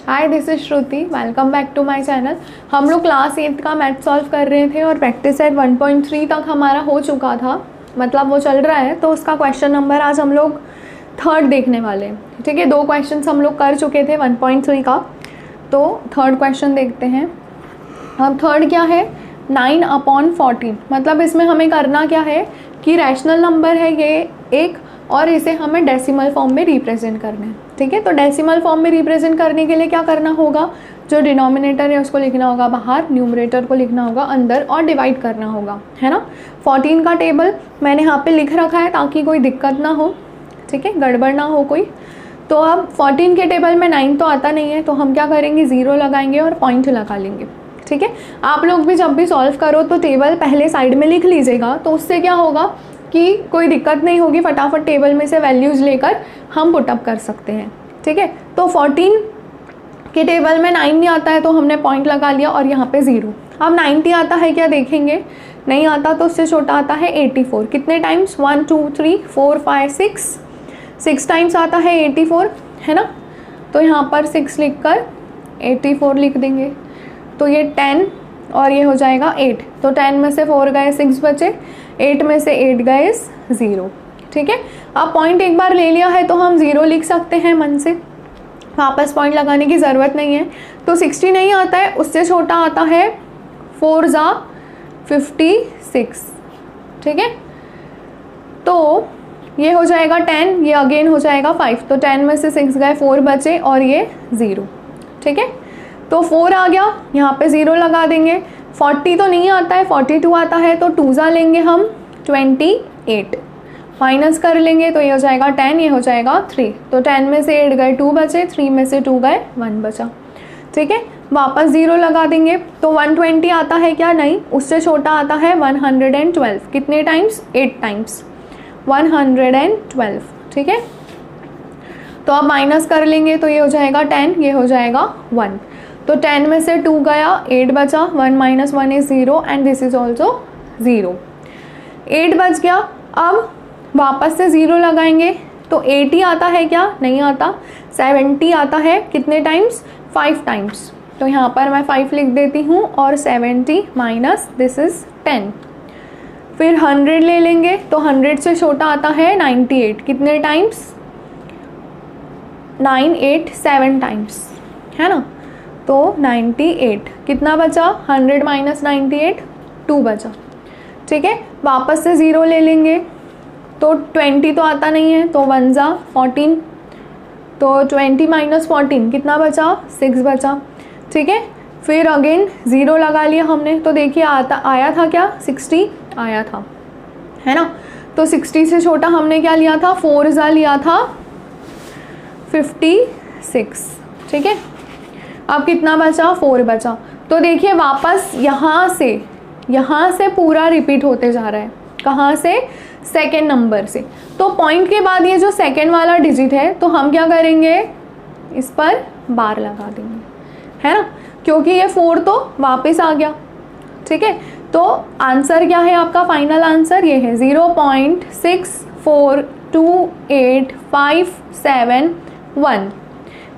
Hi, this is Shruti. Welcome back to my channel. हम लोग class 8 का मैथ सॉल्व कर रहे थे और प्रैक्टिस सेट 1.3 तक हमारा हो चुका था, मतलब वो चल रहा है। तो उसका क्वेश्चन नंबर आज हम लोग थर्ड देखने वाले हैं। ठीक है, 2 क्वेश्चन हम लोग कर चुके थे 1.3 का, तो थर्ड क्वेश्चन देखते हैं। अब थर्ड क्या है, 9/14। मतलब इसमें हमें करना क्या है कि रैशनल नंबर है ये एक, और इसे हमें डेसिमल फॉर्म में रिप्रेजेंट करना है। ठीक है, तो डेसिमल फॉर्म में रिप्रेजेंट करने के लिए क्या करना होगा, जो डिनोमिनेटर है उसको लिखना होगा बाहर, न्यूमरेटर को लिखना होगा अंदर, और डिवाइड करना होगा, है ना। 14 का टेबल मैंने यहाँ पे लिख रखा है ताकि कोई दिक्कत ना हो, ठीक है, गड़बड़ ना हो कोई। तो अब 14 के टेबल में 9 तो आता नहीं है, तो हम क्या करेंगे, 0 लगाएंगे और पॉइंट लगा लेंगे। ठीक है, आप लोग भी जब भी सॉल्व करो तो टेबल पहले साइड में लिख लीजिएगा, तो उससे क्या होगा कि कोई दिक्कत नहीं होगी, फटाफट टेबल में से वैल्यूज़ लेकर हम पुटअप कर सकते हैं। ठीक है, तो 14 के टेबल में 9 नहीं आता है तो हमने पॉइंट लगा लिया और यहाँ पे 0। अब 90 आता है क्या देखेंगे, नहीं आता, तो उससे छोटा आता है 84। कितने टाइम्स, 1 2 3 4 5 6 टाइम्स आता है 84, है ना। तो यहाँ पर 6 लिख कर 84 लिख देंगे, तो ये 10 और ये हो जाएगा 8। तो 10 में से 4 गए, 6 बचे, 8 में से 8 गए 0। ठीक है, अब पॉइंट एक बार ले लिया है तो हम 0 लिख सकते हैं मन से, वापस पॉइंट लगाने की ज़रूरत नहीं है। तो 60 नहीं आता है, उससे छोटा आता है 4 × 56। ठीक है, तो ये हो जाएगा 10, ये अगेन हो जाएगा 5। तो 10 में से 6 गए, 4 बचे और ये 0। ठीक है, तो 4 आ गया, यहाँ पे 0 लगा देंगे। 40 तो नहीं आता है, 42 आता है, तो 2 लेंगे हम 28, माइनस कर लेंगे तो ये हो जाएगा 10, ये हो जाएगा 3। तो 10 में से 8 गए, 2 बचे, 3 में से 2 गए, 1 बचा। ठीक है, वापस 0 लगा देंगे। तो 120 आता है क्या, नहीं, उससे छोटा आता है 112। कितने टाइम्स, 8 टाइम्स 112। ठीक है, तो अब माइनस कर लेंगे तो ये हो जाएगा 10, ये हो जाएगा 1। तो 10 में से 2 गया, 8 बचा, 1 - 1 is 0 and this is also 0। 8 बच गया, अब वापस से 0 लगाएंगे तो 80 आता है क्या, नहीं आता। 70 आता है, कितने टाइम्स, 5 टाइम्स। तो यहाँ पर मैं 5 लिख देती हूँ और 70 माइनस दिस इज 10। फिर 100 ले लेंगे तो 100 से छोटा आता है 98। कितने टाइम्स, 987 टाइम्स, है ना। तो 98, कितना बचा, 100 - 98, 2 बचा। ठीक है, वापस से 0 ले लेंगे तो 20 तो आता नहीं है, तो 1 × 14। तो 20 - 14 कितना बचा, 6 बचा। ठीक है, फिर अगेन 0 लगा लिया हमने, तो देखिए आया था क्या, 60 आया था, है ना। तो 60 से छोटा हमने क्या लिया था, 4 × लिया था 56। ठीक है, अब कितना बचा, 4 बचा। तो देखिए वापस यहाँ से पूरा रिपीट होते जा रहा है, कहाँ से, सेकेंड नंबर से। तो पॉइंट के बाद ये जो सेकेंड वाला डिजिट है, तो हम क्या करेंगे, इस पर बार लगा देंगे, है ना, क्योंकि ये 4 तो वापस आ गया। ठीक है, तो आंसर क्या है आपका, फाइनल आंसर ये है 0.642857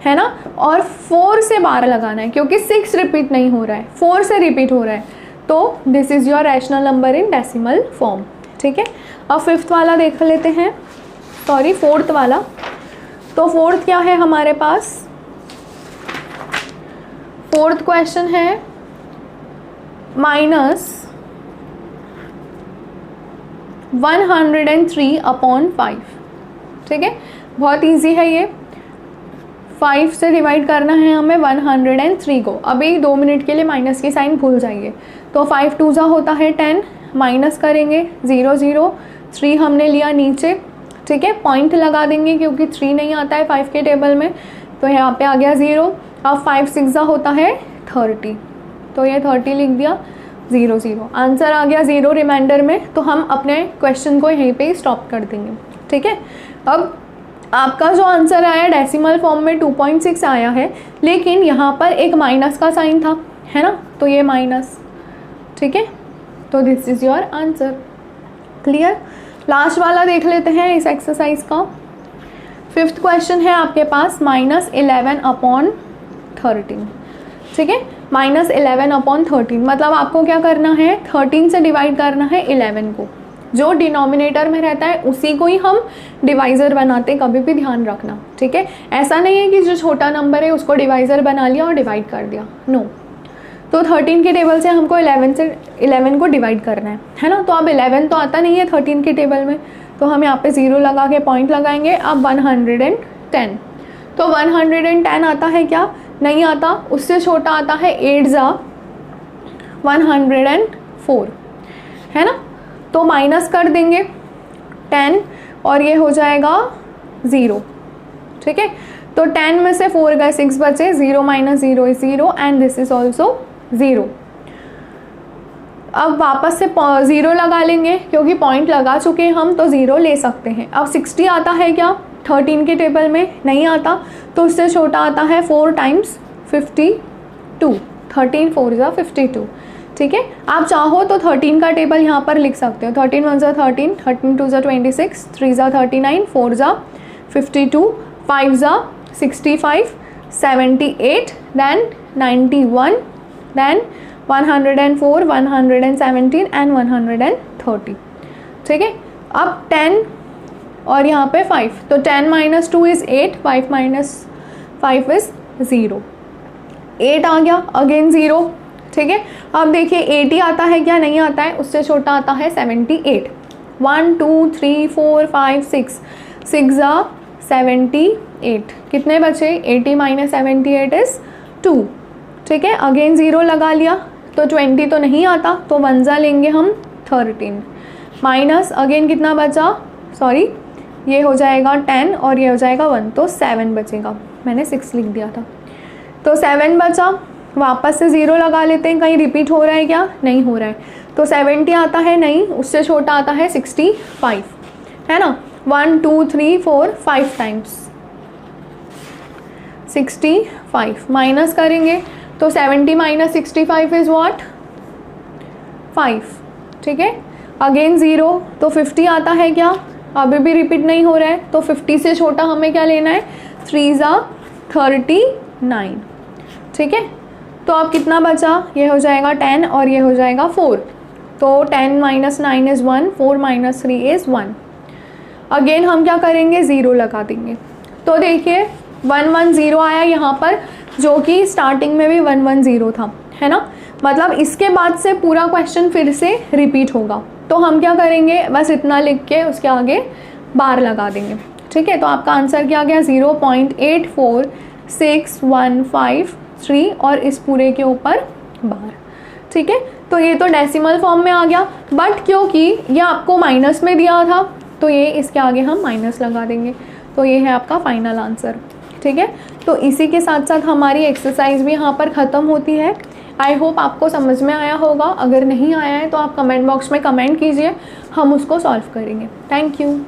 है ना। और 4 से बार लगाना है क्योंकि 6 रिपीट नहीं हो रहा है, 4 से रिपीट हो रहा है। तो this is your rational number in decimal form. ठीक है, अब 5th वाला देख लेते हैं, सॉरी 4th वाला। तो 4th क्या है हमारे पास, 4th क्वेश्चन है -103/5। ठीक है, बहुत इजी है ये। 5 से डिवाइड करना है हमें 103 को। अभी 2 मिनट के लिए माइनस की साइन भूल जाइए। तो 5 2 होता है 10, माइनस करेंगे 0 0, 3 हमने लिया नीचे। ठीक है, पॉइंट लगा देंगे क्योंकि 3 नहीं आता है 5 के टेबल में, तो यहाँ पे आ गया 0। अब 5 6 होता है 30, तो ये 30 लिख दिया, 0 0, आंसर आ गया 0 रिमाइंडर में। तो हम अपने क्वेश्चन को यहीं पे स्टॉप कर देंगे। ठीक है, अब आपका जो आंसर आया डेसिमल फॉर्म में 2.6 आया है, लेकिन यहाँ पर एक माइनस का साइन था, है ना, तो ये माइनस। ठीक है, तो this is your answer. Clear. Last वाला देख लेते हैं इस एक्सरसाइज का। 5th क्वेश्चन है आपके पास -11/2 13, ठीक है, -11/13, मतलब आपको क्या करना है, 13 से डिवाइड करना है 11 को, जो डिनोमिनेटर में रहता है उसी को ही हम डिवाइज़र बनाते, कभी भी ध्यान रखना, ठीक है। ऐसा नहीं है कि जो छोटा नंबर है उसको डिवाइज़र बना लिया और डिवाइड कर दिया, नो। तो 13 के टेबल से हमको 11 को डिवाइड करना है ना। तो अब 11 तो आता नहीं है 13 के टेबल में, तो हम यहाँ पे 0 लगा के पॉइंट लगाएंगे। अब 110, तो 110 आता है क्या, नहीं आता, उससे छोटा आता है 8 ज़ा 104, है ना। तो माइनस कर देंगे 10 और ये हो जाएगा 0, ठीक है। तो 10 में से 4 गए, 6 बचे, 0 - 0 is 0 and this is also 0। अब वापस से 0 लगा लेंगे, क्योंकि पॉइंट लगा चुके हैं हम, तो 0 ले सकते हैं। अब 60 आता है क्या 13 के टेबल में, नहीं आता, तो उससे छोटा आता है 4 × 52, 13 × 4 = 52, ठीक है। आप चाहो तो 13 का टेबल यहाँ पर लिख सकते हो। 13 × 1 = 13, 13 × 2 = 26, 3 × 39, 4 × 52, 5 × 65, 78, then 91, then 104, 117 एंड 130, ठीक है। अब 10 और यहाँ पे 5, तो 10 - 2 इज़ 8, 5 - 5 इज़ 0, 8 आ गया, अगेन 0, ठीक है। अब देखिए 80 आता है क्या, नहीं आता है, उससे छोटा आता है 78, 1 2 3 4 5 6, 6 × 78, कितने बचे, 80 - 78 इज़ 2, ठीक है। अगेन 0 लगा लिया, तो 20 तो नहीं आता, तो 1 ज़ा लेंगे हम 13, माइनस अगेन कितना बचा, सॉरी ये हो जाएगा 10 और ये हो जाएगा 1, तो 7 बचेगा, मैंने 6 लिख दिया था, तो 7 बचा। वापस से 0 लगा लेते हैं, कहीं रिपीट हो रहा है क्या, नहीं हो रहा है। तो 70 आता है, नहीं, उससे छोटा आता है 65, है ना। 1 2 3 4 5 टाइम्स 65, माइनस करेंगे तो 70 - 65 इज़ व्हाट, 5, ठीक है। अगेन 0, तो 50 आता है क्या, अभी भी रिपीट नहीं हो रहा है, तो 50 से छोटा हमें क्या लेना है, 3 × 39, ठीक है। तो अब कितना बचा, ये हो जाएगा 10 और ये हो जाएगा 4, तो 10 - 9 इज़ 1, 4 - 3 इज़ 1। अगेन हम क्या करेंगे, 0 लगा देंगे, तो देखिए 110 आया यहाँ पर, जो कि स्टार्टिंग में भी 110 था, है ना। मतलब इसके बाद से पूरा क्वेश्चन फिर से रिपीट होगा, तो हम क्या करेंगे, बस इतना लिख के उसके आगे बार लगा देंगे, ठीक है। तो आपका आंसर क्या गया, 0.84615 और इस पूरे के ऊपर बार, ठीक है। तो ये तो डेसिमल फॉर्म में आ गया, बट क्योंकि ये आपको माइनस में दिया था, तो ये इसके आगे हम माइनस लगा देंगे, तो ये है आपका फाइनल आंसर, ठीक है। तो इसी के साथ साथ हमारी एक्सरसाइज भी यहाँ पर ख़त्म होती है। आई होप आपको समझ में आया होगा, अगर नहीं आया है तो आप कमेंट बॉक्स में कमेंट कीजिए, हम उसको सॉल्व करेंगे। Thank you.